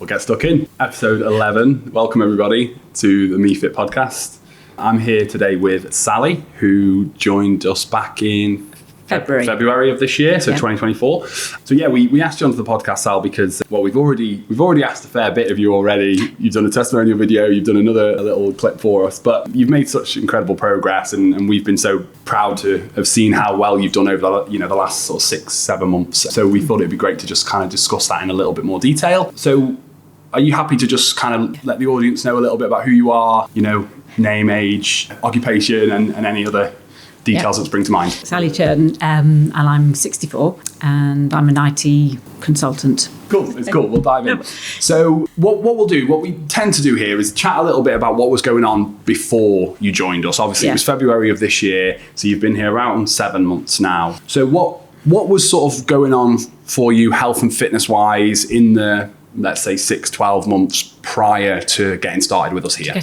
We'll get stuck in. Episode 11. Welcome everybody to the MEE-FIT podcast. I'm here today with Sally, who joined us back in February of this year, so 2024. So yeah, we asked you onto the podcast, Sal, because we've already asked a fair bit of you already. You've done a testimonial video, you've done a little clip for us, but you've made such incredible progress, and we've been so proud to have seen how well you've done over the last sort of 6-7 months. So we thought it'd be great to just kind of discuss that in a little bit more detail. So are you happy to just kind of let the audience know a little bit about who you are, name, age, occupation, and any other details that spring to mind? Sally Churton, and I'm 64, and I'm an IT consultant. Cool, it's cool. We'll dive in. So what we tend to do here is chat a little bit about what was going on before you joined us. Obviously, It was February of this year, so you've been here around 7 months now. So what was sort of going on for you health and fitness wise in the, let's say, 6-12 months prior to getting started with us here?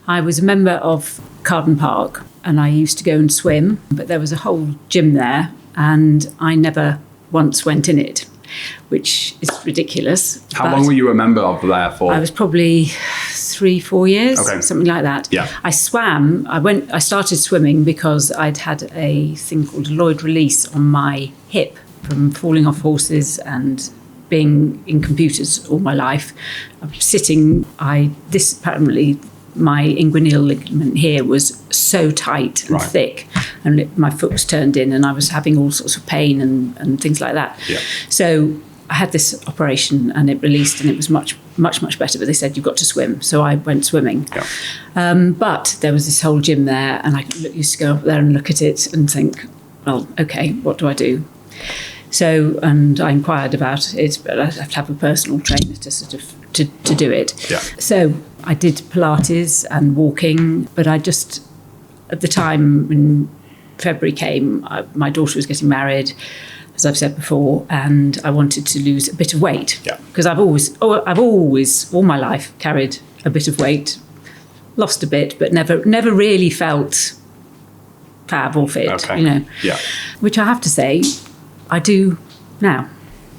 I was a member of Carden Park, and I used to go and swim, but there was a whole gym there, and I never once went in it, which is ridiculous. How long were you a member of there for? I was probably 3-4 years, something like that. Yeah. I swam. I started swimming because I'd had a thing called Lloyd release on my hip from falling off horses and being in computers all my life. Sitting, apparently my inguinal ligament here was so tight and thick, and my foot was turned in, and I was having all sorts of pain and things like that. Yeah. So I had this operation, and it released, and it was much, much, much better. But they said, you've got to swim. So I went swimming. Yeah. But there was this whole gym there, and I used to go up there and look at it and think, well, okay, what do I do? So, and I inquired about it, but I have to have a personal trainer to sort of to do it. Yeah. So I did Pilates and walking, but I just, at the time when February came, my daughter was getting married, as I've said before, and I wanted to lose a bit of weight. Yeah. Because I've always, all my life, carried a bit of weight, lost a bit, but never really felt fab or fit, Yeah. Which I have to say, I do now.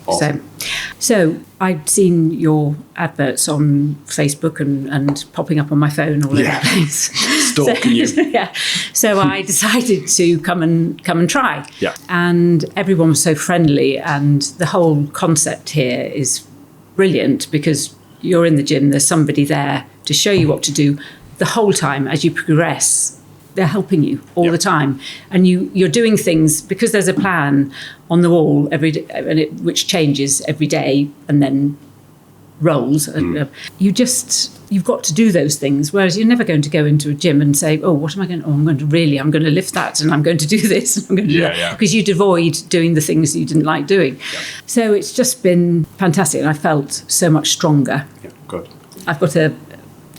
Awesome. So I'd seen your adverts on Facebook and popping up on my phone all over the place. Stalking you. Yeah. So I decided to come and try. Yeah. And everyone was so friendly, and the whole concept here is brilliant because you're in the gym, there's somebody there to show you what to do the whole time as you progress. They're helping you all the time, and you're doing things because there's a plan on the wall every day, which changes every day and then rolls. You've got to do those things, whereas you're never going to go into a gym and say, oh, what am I going to? Oh, I'm going to lift that, and I'm going to do this, and I'm going to do that, because you'd avoid doing the things you didn't like doing. Yeah. So it's just been fantastic, and I felt so much stronger. Yeah, good. I've got a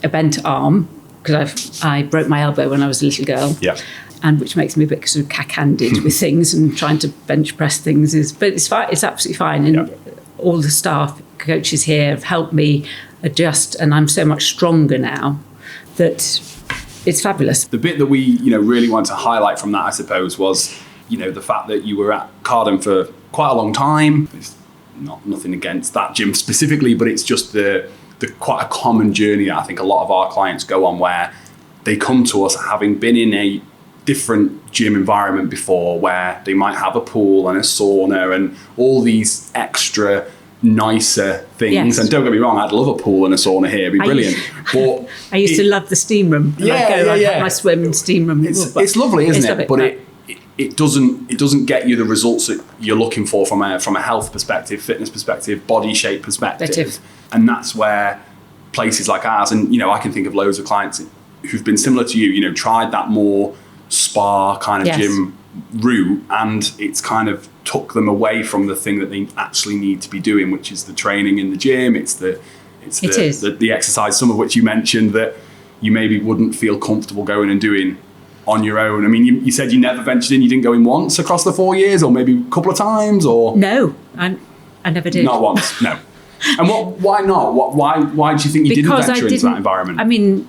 bent arm, because I broke my elbow when I was a little girl, and which makes me a bit sort of cack-handed with things, and trying to bench press things but it's fine. It's absolutely fine, and all the staff coaches here have helped me adjust, and I'm so much stronger now that it's fabulous. The bit that we really want to highlight from that, I suppose, was the fact that you were at Carden for quite a long time. It's nothing against that gym specifically, but it's just the quite a common journey I think a lot of our clients go on, where they come to us having been in a different gym environment before, where they might have a pool and a sauna and all these extra nicer things. Yes. And don't get me wrong, I'd love a pool and a sauna here, it'd be brilliant. But I used to love the steam room. I'd have my swim and steam room. It's lovely, isn't it? But it doesn't get you the results that you're looking for from a health perspective, fitness perspective, body shape perspective. And that's where places like ours, and I can think of loads of clients who've been similar to you, tried that more spa kind of gym route, and it's kind of took them away from the thing that they actually need to be doing, which is the training in the gym. It's the exercise, some of which you mentioned that you maybe wouldn't feel comfortable going and doing on your own. I mean, you said you never ventured in, you didn't go in once across the 4 years, or maybe a couple of times, or? No, I never did. Not once, no. And why not? Why do you think you didn't venture into that environment? I mean,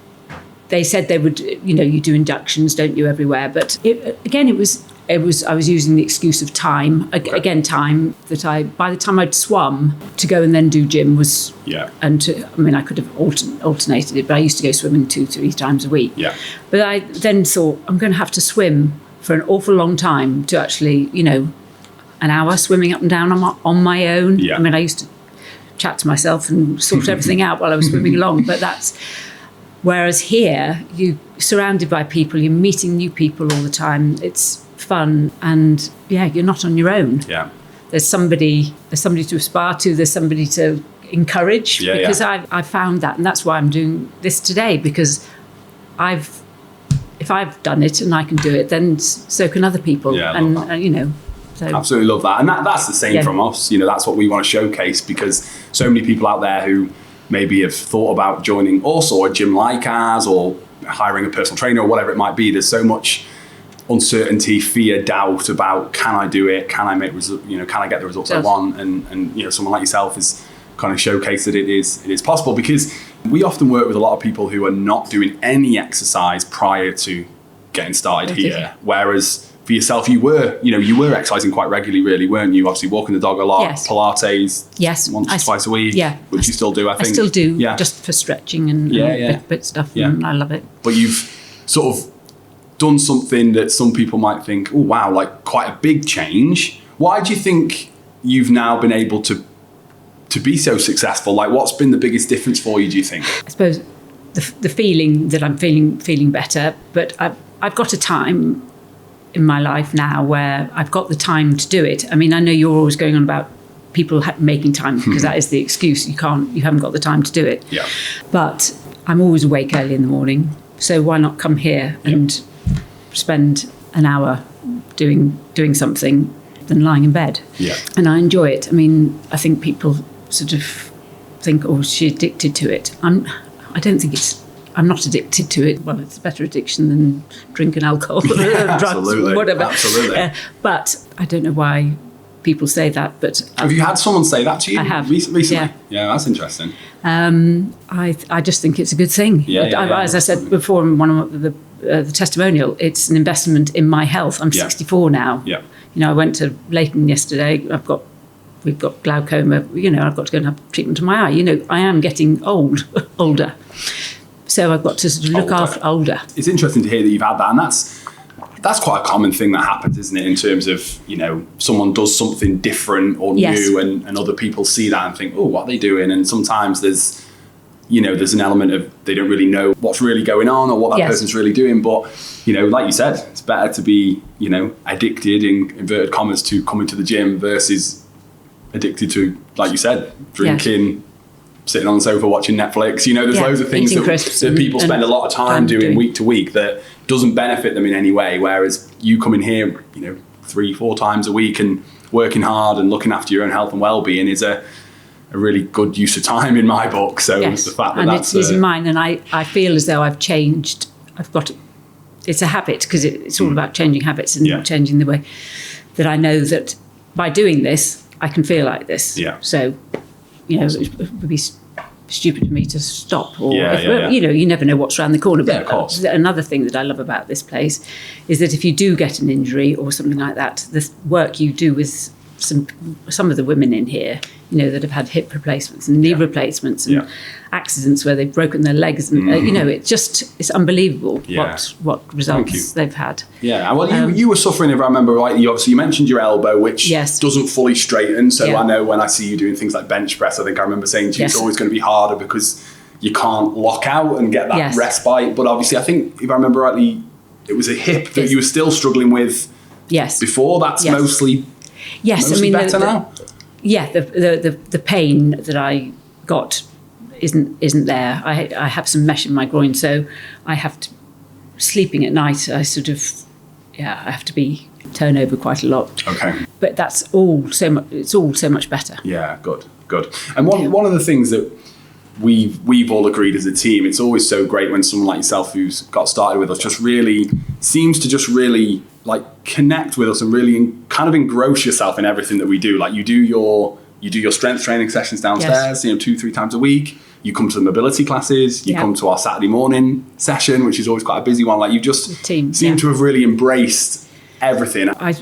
they said they would, you do inductions, don't you, everywhere. But it was I was using the excuse of time. Again, time that by the time I'd swum to go and then do gym was, I could have alternated it, but I used to go swimming 2-3 times a week. Yeah. But I then thought, I'm going to have to swim for an awful long time to actually, an hour swimming up and down on my own. Yeah. I used to chat to myself and sort everything out while I was swimming along, but whereas here, you're surrounded by people, you're meeting new people all the time, it's fun, and you're not on your own. Yeah. There's somebody to aspire to, there's somebody to encourage, because I found that, and that's why I'm doing this today, because if I've done it and I can do it, then so can other people. So. Absolutely love that. And that's the same from us. That's what we want to showcase, because so many people out there who maybe have thought about joining us or a gym like ours or hiring a personal trainer or whatever it might be. There's so much uncertainty, fear, doubt about, can I do it? Can I make can I get the results I want? And someone like yourself is kind of showcase that it is possible, because we often work with a lot of people who are not doing any exercise prior to getting started here. Whereas for yourself, you were exercising quite regularly, really, weren't you? Obviously, walking the dog a lot, Pilates, once or twice a week, which you still do, I think. I still do, just for stretching and bit stuff, and I love it. But you've sort of done something that some people might think, oh, wow, like quite a big change. Why do you think you've now been able to be so successful? Like, what's been the biggest difference for you, do you think? I suppose the feeling that I'm feeling better, but I've got a time in my life now where I've got the time to do it. I know you're always going on about people making time, because that is the excuse. You haven't got the time to do it. Yeah. But I'm always awake early in the morning, so why not come here and spend an hour doing something than lying in bed? Yeah. And I enjoy it. I think people sort of think, oh, she's addicted to it. I'm not addicted to it. Well, it's a better addiction than drinking alcohol, drugs, whatever. Absolutely. But I don't know why people say that. But have you had someone say that to you? I have recently. Yeah, that's interesting. I just think it's a good thing. As I said before in one of the testimonial, it's an investment in my health. I'm 64 now. Yeah. I went to Leighton yesterday. We've got glaucoma. I've got to go and have treatment to my eye. I am getting older. So I've got to sort of look after older. It's interesting to hear that you've had that, and that's quite a common thing that happens, isn't it? In terms of someone does something different or new, and other people see that and think, oh, what are they doing? And sometimes there's an element of they don't really know what's really going on or what that person's really doing. But like you said, it's better to be addicted in inverted commas to coming to the gym versus addicted to, like you said, drinking. Sitting on the sofa watching Netflix, there's loads of things that people spend a lot of time doing week to week that doesn't benefit them in any way. Whereas you come in here, 3-4 times a week and working hard and looking after your own health and well-being is a really good use of time in my book. So the fact that it is in mine, and I feel as though I've changed. It's a habit, because it's all about changing habits and changing the way that I know that by doing this, I can feel like this. Yeah. So. It would be stupid of me to stop. Or you never know what's around the corner. But of course. Another thing that I love about this place is that if you do get an injury or something like that, the work you do with some of the women in here, that have had hip replacements and knee replacements and accidents where they've broken their legs, and it's unbelievable what results they've had. Yeah, well, you were suffering, if I remember rightly. Obviously, you mentioned your elbow, which doesn't fully straighten. So I know when I see you doing things like bench press, I think I remember saying to you, it's always going to be harder because you can't lock out and get that respite. But obviously, I think if I remember rightly, it was a hip that you were still struggling with. Before. That's mostly. Yes, better now. Yeah, the pain that I got isn't there. I have some mesh in my groin, so I have to sleeping at night. I have to be turn over quite a lot. Okay, but that's all so much. It's all so much better. Yeah, good. And one of the things that we've all agreed as a team, it's always so great when someone like yourself who's got started with us just really seems to just really like connect with us and really kind of engross yourself in everything that we do. Like you do your strength training sessions downstairs, 2-3 times a week. You come to the mobility classes, you come to our Saturday morning session, which is always quite a busy one. Like you just seem to have really embraced everything. I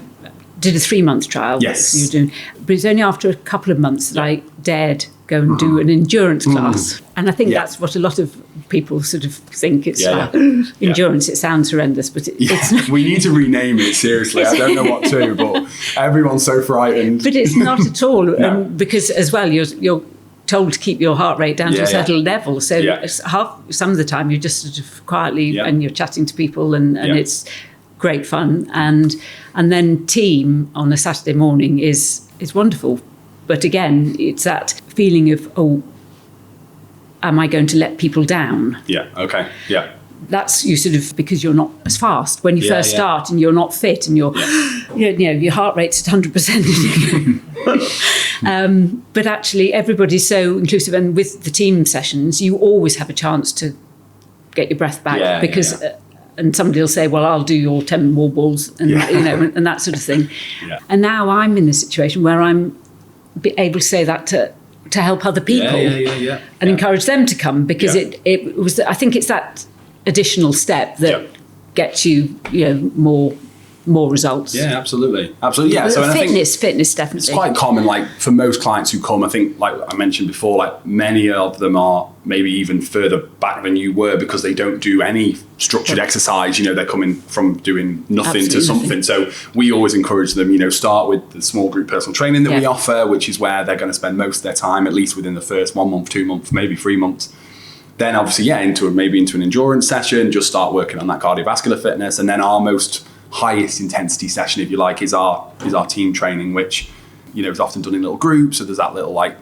did a 3-month trial. Yes. You doing, but it's only after a couple of months that I dared go and do an endurance class. And I think that's what a lot of people sort of think. It's endurance. It sounds horrendous, but it's not. We need to rename it, seriously. I don't know what to, but everyone's so frightened. But it's not at all. No. Because as well, you're told to keep your heart rate down to a certain level. So some of the time you're just sort of quietly and you're chatting to people and it's great fun. And then team on a Saturday morning is wonderful. But again, it's that feeling of, am I going to let people down? Yeah, okay, yeah. That's you sort of, because you're not as fast when you first start and you're not fit and you're, your heart rate's at 100%. But actually everybody's so inclusive, and with the team sessions, you always have a chance to get your breath back because and somebody will say, well, I'll do your 10 wall balls and, and that sort of thing. Yeah. And now I'm in the situation where I'm able to say that to help other people and encourage them to come, because it was, I think it's that additional step that gets you, more results. Yeah, absolutely. Yeah. So fitness definitely. It's quite common, like for most clients who come, I think, like I mentioned before, like many of them are maybe even further back than you were because they don't do any structured exercise. They're coming from doing nothing to something. So we always encourage them, start with the small group personal training that we offer, which is where they're going to spend most of their time, at least within the first 1 month, 2 months, maybe 3 months. Then obviously, into an endurance session, just start working on that cardiovascular fitness. And then our most highest intensity session, if you like, is our team training, which is often done in little groups, so there's that little like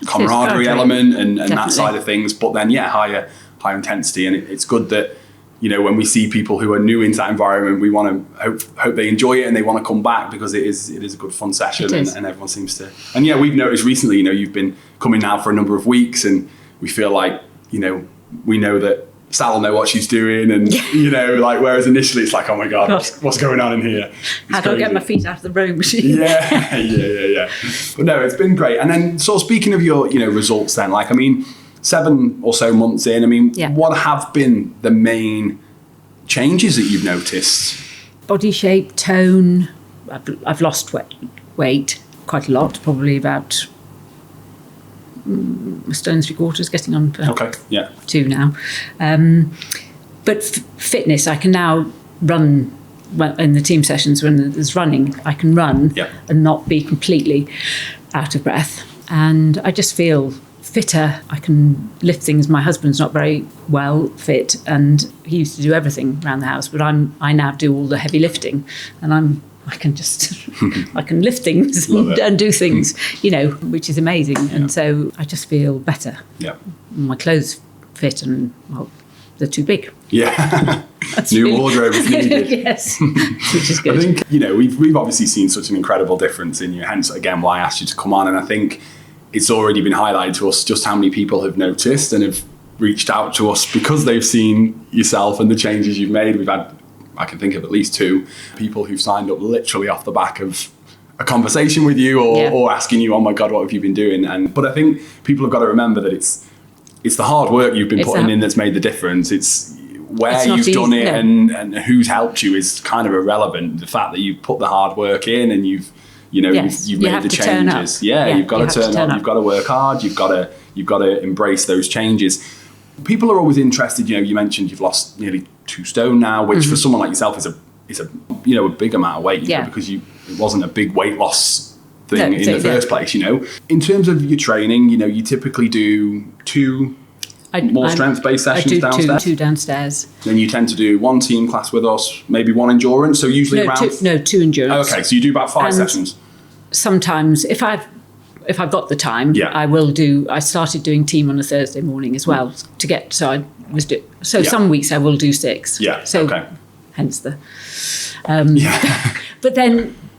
camaraderie element and that side of things, but then higher intensity. And it's good that when we see people who are new into that environment, we want to hope they enjoy it and they want to come back, because it is a good fun session and everyone seems to. And we've noticed recently, you've been coming now for a number of weeks, and we feel like we know that Sal will know what she's doing, and whereas initially it's like, oh my god, what's going on in here? How do I get my feet out of the rowing machine? Yeah. But no, it's been great. And then, sort of speaking of your results, then, 7 or so months in, what have been the main changes that you've noticed? Body shape, tone. I've lost weight quite a lot, probably about a stone 3/4, getting on for 2 now. But fitness, I can now run in the team sessions when there's running. I can run and not be completely out of breath. And I just feel fitter. I can lift things. My husband's not very well fit, and he used to do everything around the house, but I now do all the heavy lifting, and I can just I can lift things and do things, which is amazing. And so I just feel better. Yeah. My clothes fit, and they're too big. Yeah. New wardrobe if needed. Yes. Which is good. I think, we've obviously seen such an incredible difference in you, hence again why I asked you to come on. And I think it's already been highlighted to us just how many people have noticed and have reached out to us because they've seen yourself and the changes you've made. We've had, I can think of at least 2 people who've signed up literally off the back of a conversation with you or asking you, oh my God, what have you been doing? But I think people have got to remember that it's the hard work you've been putting in that's made the difference. It's where you've done it and who's helped you is kind of irrelevant. The fact that you've put the hard work in and you've made the changes. You've got to turn up. You've got to work hard. You've got to embrace those changes. People are always interested. You mentioned you've lost nearly 2 stone now, which for someone like yourself is a big amount of weight. Because it wasn't a big weight loss thing in the first place. In terms of your training, you typically do 2 more strength-based sessions downstairs. I do 2 downstairs. Then you tend to do 1 team class with us, maybe 1 endurance. So usually around 2 endurance. Okay, so you do about 5 sessions. Sometimes, if I've got the time, I will do. I started doing team on a Thursday morning as well to get. So some weeks I will do 6. Yeah. So hence the.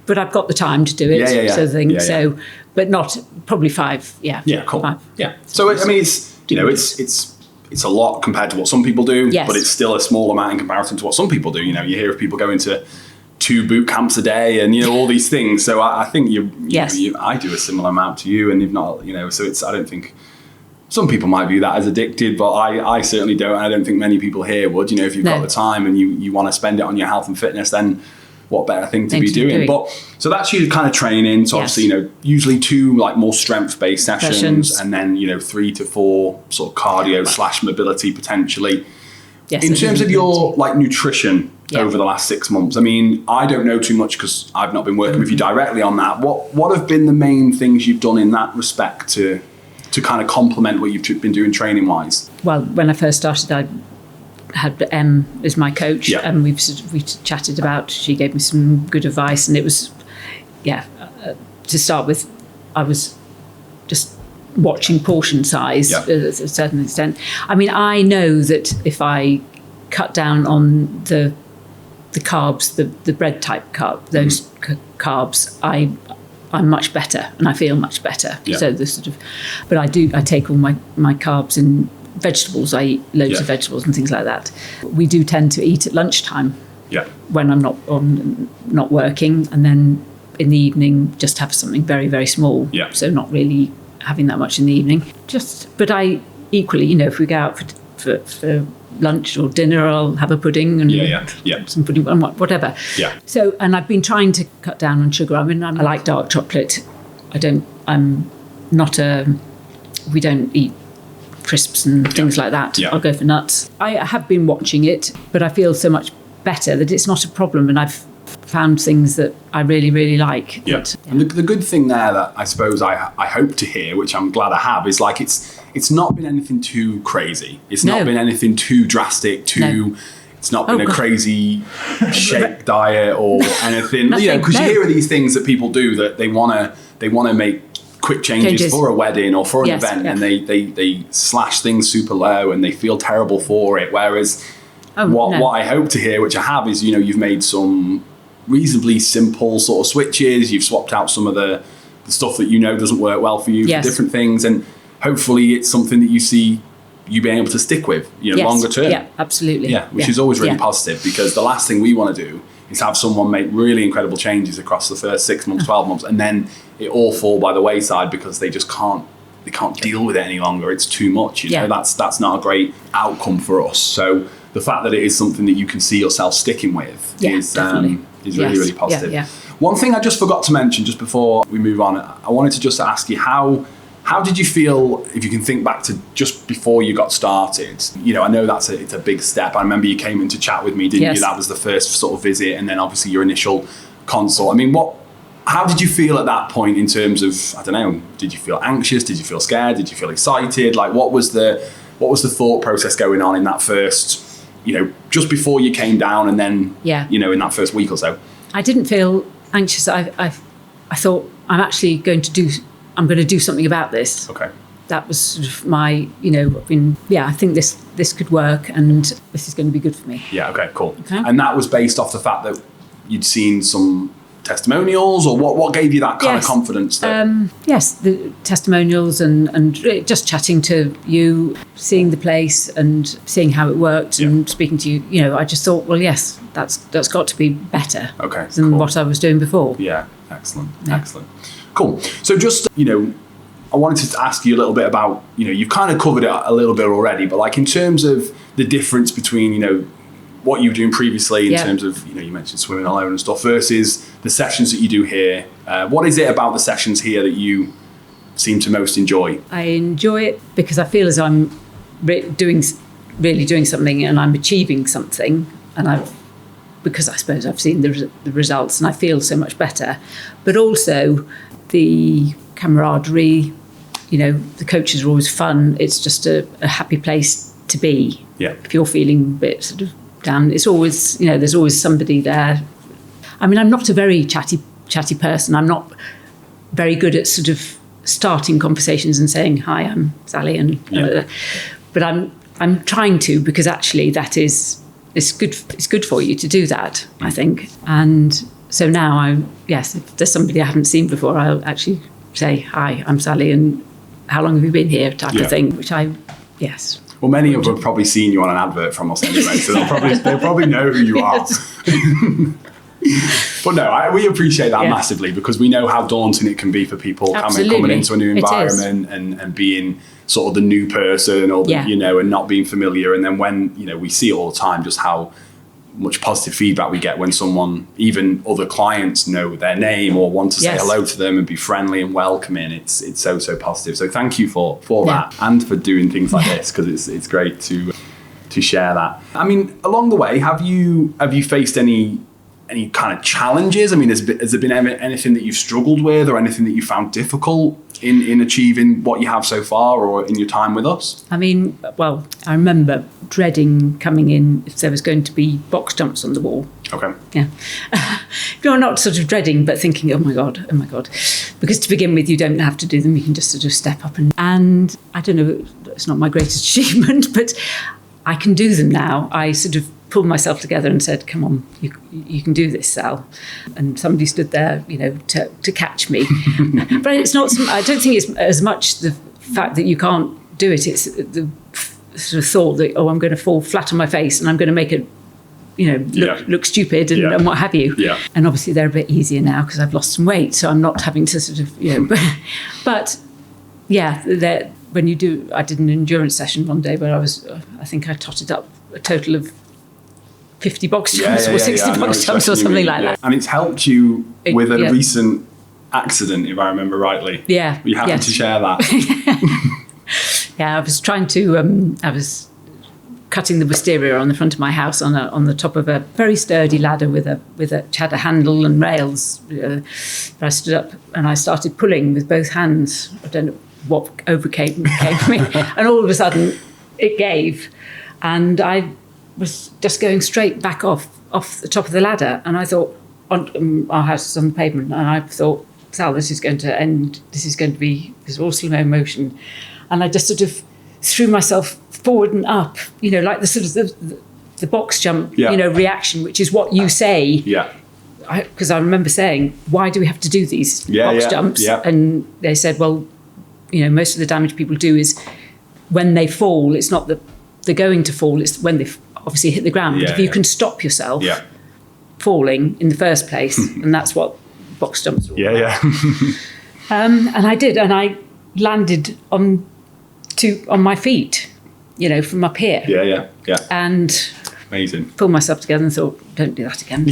But I've got the time to do it. So but not probably 5. Yeah. Yeah. Cool. 5. Yeah. So it's a lot compared to what some people do, but it's still a small amount in comparison to what some people do. You hear of people going to 2 boot camps a day and all these things. So I think I do a similar amount to you, and if not, so I don't think some people might view that as addicted, but I certainly don't. I don't think many people here would. If you've got the time and you want to spend it on your health and fitness, then what better thing to be doing. But so that's your kind of training. So obviously, usually 2 like more strength-based sessions, and then 3 to 4 sort of cardio / mobility potentially. Yes, in terms of your like nutrition over the last 6 months, I mean, I don't know too much because I've not been working with you directly on that. What have been the main things you've done in that respect to kind of complement what you've been doing training wise? Well, when I first started, I had Em as my coach, and we chatted about. She gave me some good advice, and it was, to start with, I was just watching portion size to a certain extent. I mean, I know that if I cut down on the carbs, the bread type carb, those carbs, I'm much better and I feel much better. So the sort of, but I take all my carbs in vegetables. I eat loads of vegetables and things like that. We do tend to eat at lunchtime when I'm not working, and then in the evening just have something very, very small. So not really having that much in the evening. But I equally, if we go out for lunch or dinner, I'll have a pudding and some pudding and whatever. So, and I've been trying to cut down on sugar. I mean, I like dark chocolate. We don't eat crisps and things like that. I'll go for nuts. I have been watching it, but I feel so much better that it's not a problem, and I've found things that I really, really like. And the good thing there that I suppose I hope to hear, which I'm glad I have, is like it's not been anything too crazy. It's not been anything too drastic, it's not been a crazy shake diet or anything. Because you hear of these things that people do that they want to make quick changes for a wedding or for an event, and they slash things super low and they feel terrible for it. Whereas what I hope to hear, which I have, is you've made some reasonably simple sort of switches. You've swapped out some of the stuff that doesn't work well for you for different things, and hopefully it's something that you see you being able to stick with longer term. Absolutely. Which is always really positive, because the last thing we want to do is have someone make really incredible changes across the first 6 months, 12 months, and then it all fall by the wayside because they just can't deal with it any longer. It's too much. That's not a great outcome for us. So the fact that it is something that you can see yourself sticking with is really, really positive. One thing I just forgot to mention just before we move on, I wanted to just ask you, how did you feel, if you can think back to just before you got started? I know it's a big step. I remember you came in to chat with me, didn't you? That was the first sort of visit, and then obviously your initial consult. I mean, how did you feel at that point in terms of, I don't know, did you feel anxious? Did you feel scared? Did you feel excited? Like, what was the thought process going on in that first, just before you came down, and then, in that first week or so? I didn't feel anxious. I thought, I'm going to do something about this. Okay. That was sort of my, I think this could work, and this is going to be good for me. Yeah, okay, cool. Okay. And that was based off the fact that you'd seen some testimonials, or what gave you that kind of confidence? Yes, the testimonials and just chatting to you, seeing the place and seeing how it worked, and speaking to you. I just thought, well, yes, that's got to be better than what I was doing before. Yeah, excellent. Cool. So just, I wanted to ask you a little bit about, you've kind of covered it a little bit already, but like in terms of the difference between, what you were doing previously in terms of, you mentioned swimming alone and stuff versus the sessions that you do here. What is it about the sessions here that you seem to most enjoy? I enjoy it because I feel as I'm really doing something and I'm achieving something, and because I suppose I've seen the results and I feel so much better. But also the camaraderie, the coaches are always fun. It's just a happy place to be. Yeah. If you're feeling a bit sort of down, it's always, there's always somebody there. I mean, I'm not a very chatty person. I'm not very good at sort of starting conversations and saying, hi, I'm Sally, but I'm trying to, because actually it's good for you to do that, I think. And so now if there's somebody I haven't seen before, I'll actually say, hi, I'm Sally, and how long have you been here, type of thing, which yes. Well, many of them have probably seen you on an advert from us anyway, so they'll probably know who you are. But no, we appreciate that massively, because we know how daunting it can be for people coming into a new environment and being sort of the new person, or and not being familiar. And then when we see it all the time, just how much positive feedback we get when someone, even other clients, know their name or want to say hello to them and be friendly and welcoming. It's so positive. So thank you for that, and for doing things like this, because it's great to share that. I mean, along the way, have you faced any kind of challenges? I mean, has there been anything that you've struggled with, or anything that you found difficult in achieving what you have so far, or in your time with us? I mean, well, I remember dreading coming in if there was going to be box jumps on the wall. Okay. Yeah. No, not sort of dreading, but thinking, oh my God. Because to begin with, you don't have to do them. You can just sort of step up and I don't know, it's not my greatest achievement, but I can do them now. I sort of pulled myself together and said, come on, you can do this, Sal. And somebody stood there, to catch me. But it's not, I don't think it's as much the fact that you can't do it. It's the sort of thought that, I'm going to fall flat on my face and I'm going to make it, look stupid and what have you. Yeah. And obviously they're a bit easier now because I've lost some weight. So I'm not having to sort of, but yeah, when you do, I did an endurance session one day where I think I totted up a total of 50 box jumps or 60 box jumps or something like that. And it's helped you with a recent accident, if I remember rightly. Yeah. Are you happy to share that? Yeah, I was trying to, I was cutting the wisteria on the front of my house on the top of a very sturdy ladder which had a handle and rails. I stood up and I started pulling with both hands. I don't know what overcame me. And all of a sudden it gave. And I was just going straight back off the top of the ladder, and I thought, our house is on the pavement, and I thought, Sal, this is going to be this all slow motion, and I just sort of threw myself forward and up, like the sort of the box jump, reaction, which is what you say. Yeah. Because I remember saying, why do we have to do these box jumps? Yeah. And they said, well, most of the damage people do is when they fall. It's not that they're going to fall, it's when they obviously hit the ground. But if you can stop yourself falling in the first place, and that's what box jumps are all about. And I did, and I landed on my feet, from up here. Yeah. And amazing. Pulled myself together and thought, don't do that again.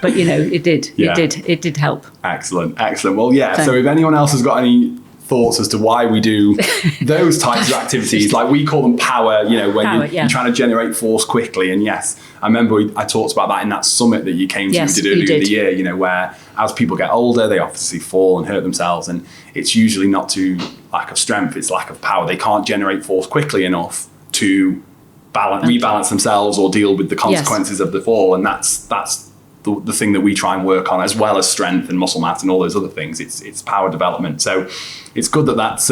But it did. It did help. Excellent. Well, so if anyone else has got any thoughts as to why we do those types of activities, like we call them power, when you're trying to generate force quickly. And yes, I remember I talked about that in that summit that you came to did earlier in the year, where as people get older, they obviously fall and hurt themselves, and it's usually not to lack of strength, it's lack of power. They can't generate force quickly enough to rebalance themselves or deal with the consequences of the fall. And that's the thing that we try and work on, as well as strength and muscle mass and all those other things. It's power development. So it's good that's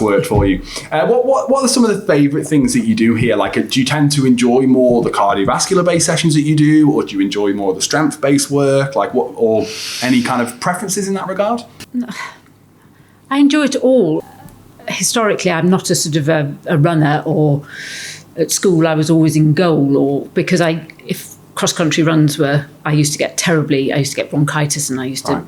worked for you. What are some of the favourite things that you do here? Like, do you tend to enjoy more the cardiovascular based sessions that you do, or do you enjoy more the strength based work? Like, or any kind of preferences in that regard? I enjoy it all. Historically, I'm not a sort of a runner, or at school I was always in goal, or because if cross-country runs I used to get bronchitis, and I used to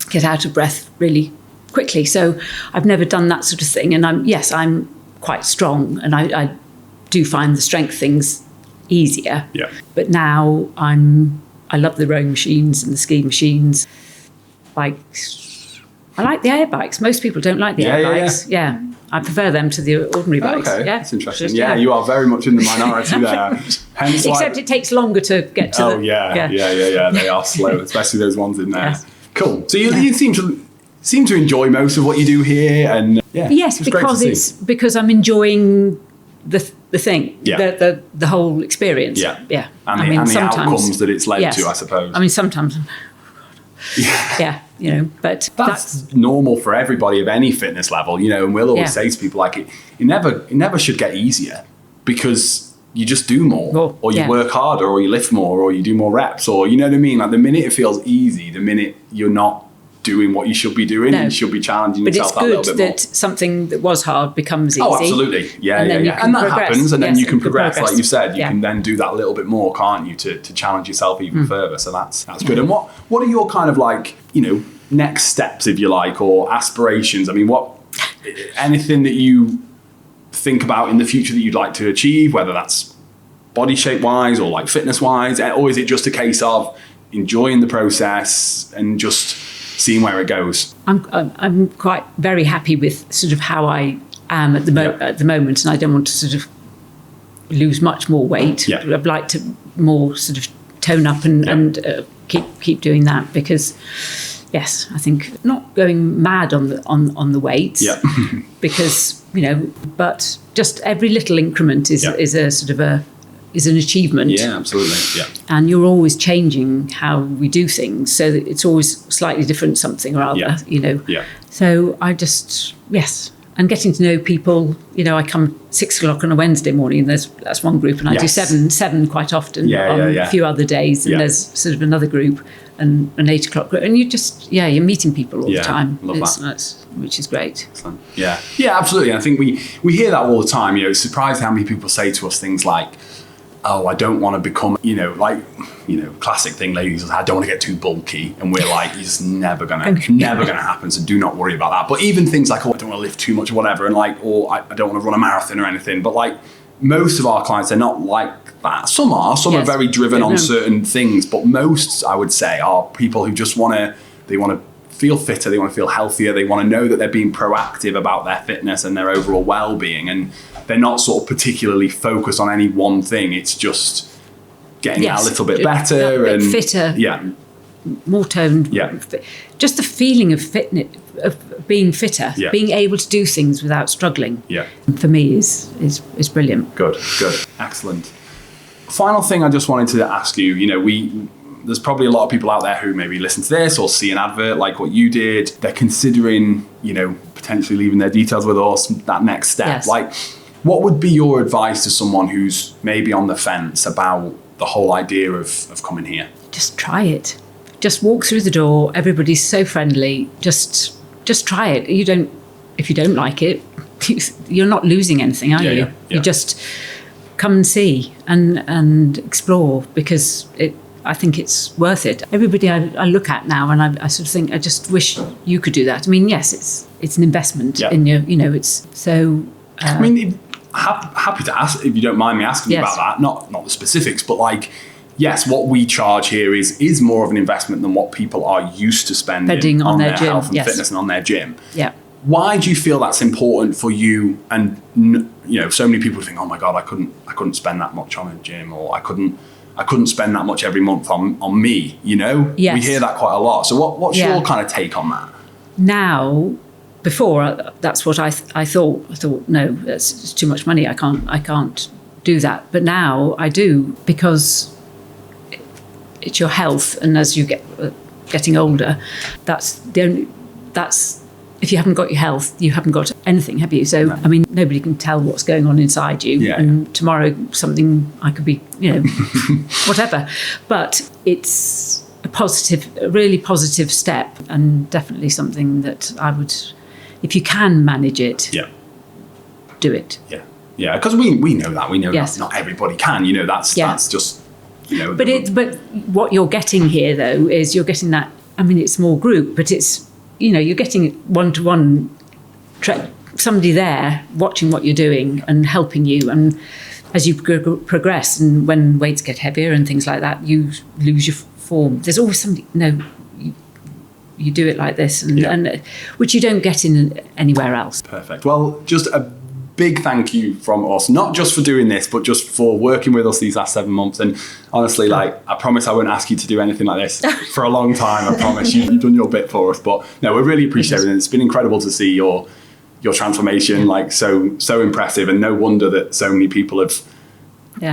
get out of breath really quickly. So I've never done that sort of thing. And I'm quite strong, and I do find the strength things easier. Yeah. But now I love the rowing machines and the ski machines. I like the air bikes. Most people don't like the air bikes. Yeah. I prefer them to the ordinary bikes. Okay, yeah, that's interesting. You are very much in the minority there. Hence Except it takes longer to get to the... Yeah. They are slow, especially those ones in there. Yeah. Cool. So you seem to enjoy most of what you do here, and yes, because I'm enjoying the thing, the whole experience. Yeah. And the outcomes that it's led to, I suppose. I mean, sometimes. But that's normal for everybody of any fitness level, and we'll always say to people, like, it never should get easier, because you just do more, or you work harder, or you lift more, or you do more reps, or you know what I mean? Like, the minute it feels easy, the minute you're not doing what you should be doing, and you should be challenging yourself a little bit more. But it's good that something that was hard becomes easy. Oh, absolutely. And that happens, and then you can progress, like you've said. You can then do that a little bit more, can't you, to challenge yourself even further. So that's good. And what are your kind of, like, next steps, if you like, or aspirations? I mean, anything that you think about in the future that you'd like to achieve, whether that's body shape wise or like fitness wise, or is it just a case of enjoying the process and just seeing where it goes? I'm quite very happy with sort of how I am at the moment, and I don't want to sort of lose much more weight. I'd like to more sort of tone up and keep doing that, because yes, I think not going mad on the weights, because but just every little increment is a sort of is an achievement. Yeah, absolutely. Yeah. And you're always changing how we do things, so that it's always slightly different something or other, Yeah. So I just, and getting to know people, I come 6 o'clock on a Wednesday morning, and that's one group, and I do seven quite often on a few other days, and there's sort of another group and an 8 o'clock group, and you just, you're meeting people all the time. Love that. Which is great. Excellent. Yeah, absolutely. I think we hear that all the time. It's surprised how many people say to us things like, oh, I don't want to become, classic thing, ladies, I don't want to get too bulky. And we're like, it's never going to happen. So do not worry about that. But even things like, oh, I don't want to lift too much or whatever. And like, or I don't want to run a marathon or anything. But like most of our clients, they're not like that. Some are very driven on certain things. But most, I would say, are people who just want to feel fitter, they want to feel healthier, they want to know that they're being proactive about their fitness and their overall well-being, and they're not sort of particularly focused on any one thing. It's just getting out a little bit better and fitter, more toned, just the feeling of fitness, of being fitter, being able to do things without struggling. For me is brilliant. Good, excellent. Final thing I just wanted to ask you, there's probably a lot of people out there who maybe listen to this or see an advert like what you did. They're considering, potentially leaving their details with us, that next step. Yes. Like, what would be your advice to someone who's maybe on the fence about the whole idea of coming here? Just try it. Just walk through the door. Everybody's so friendly. Just try it. If you don't like it, you're not losing anything, are you? You just come and see and explore, because I think it's worth it. Everybody I look at now, and I sort of think, I just wish you could do that. I mean, yes, it's an investment in your, it's so. Happy to ask, if you don't mind me asking about that. Not the specifics, but like, yes, what we charge here is more of an investment than what people are used to spending on their gym, health and fitness and on their gym. Yeah. Why do you feel that's important for you? And so many people think, oh my God, I couldn't spend that much on a gym, or I couldn't spend that much every month on me. Yes. We hear that quite a lot. So what's your kind of take on that? Now, before, that's what I thought. I thought, no, it's too much money. I can't do that. But now I do, because it's your health, and as you getting older, that's if you haven't got your health, you haven't got anything, have you? So, I mean, nobody can tell what's going on inside you. And tomorrow, I could be, whatever. But it's a really positive step, and definitely something that I would, if you can manage it, do it. Yeah, because we know that. We know that not everybody can. That's just, But what you're getting here, though, is you're getting that, I mean, it's a small group, but it's, you're getting one-to-one, somebody there watching what you're doing and helping you. And as you progress, and when weights get heavier and things like that, you lose your form. There's always somebody, you do it like this, and which you don't get in anywhere else. Perfect. Well, just a big thank you from us, not just for doing this, but just for working with us these last 7 months. And honestly, I promise I won't ask you to do anything like this for a long time. I promise you've done your bit for us. But no, we really appreciate it. And it's been incredible to see your transformation, so impressive. And no wonder that so many people have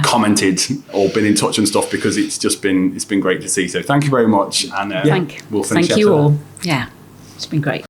commented or been in touch and stuff, because it's been great to see. So thank you very much. And we'll finish. Thank you all. Yeah, it's been great.